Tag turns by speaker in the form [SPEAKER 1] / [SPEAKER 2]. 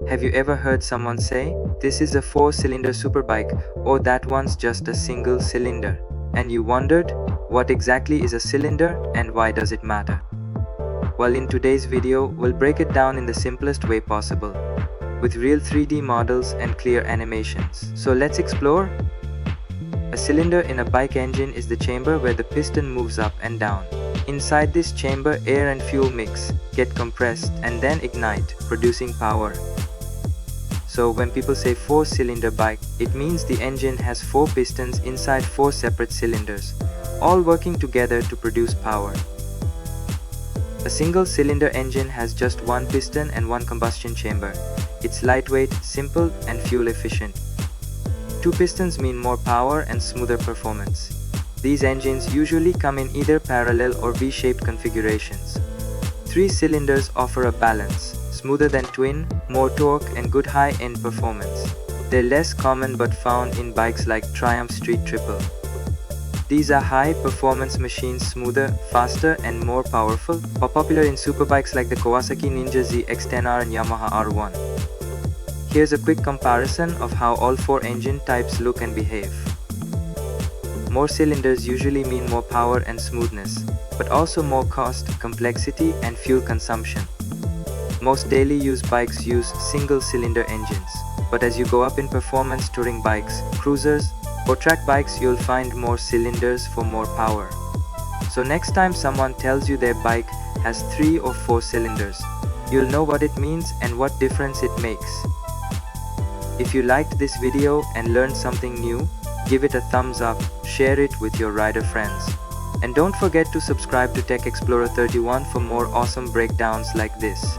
[SPEAKER 1] Have you ever heard someone say, "This is a 4-cylinder superbike," or "That one's just a single cylinder"? And you wondered, what exactly is a cylinder and why does it matter? Well, in today's video, we'll break it down in the simplest way possible, with real 3D models and clear animations. So let's explore. A cylinder in a bike engine is the chamber where the piston moves up and down. Inside this chamber, air and fuel mix, get compressed, and then ignite, producing power. So when people say 4-cylinder bike, it means the engine has 4 pistons inside 4 separate cylinders, all working together to produce power. A single-cylinder engine has just one piston and one combustion chamber. It's lightweight, simple, and fuel-efficient. 2 pistons mean more power and smoother performance. These engines usually come in either parallel or V-shaped configurations. 3 cylinders offer a balance, smoother than twin, more torque, and good high-end performance. They're less common but found in bikes like Triumph Street Triple. These are high-performance machines, smoother, faster, and more powerful, popular in superbikes like the Kawasaki Ninja ZX-10R and Yamaha R3. Here's a quick comparison of how all 4 engine types look and behave. More cylinders usually mean more power and smoothness, but also more cost, complexity, and fuel consumption. Most daily use bikes use single-cylinder engines, but as you go up in performance, touring bikes, cruisers, or track bikes, you'll find more cylinders for more power. So next time someone tells you their bike has 3 or 4 cylinders, you'll know what it means and what difference it makes. If you liked this video and learned something new, give it a thumbs up, share it with your rider friends. And don't forget to subscribe to Tech Explorer 31 for more awesome breakdowns like this.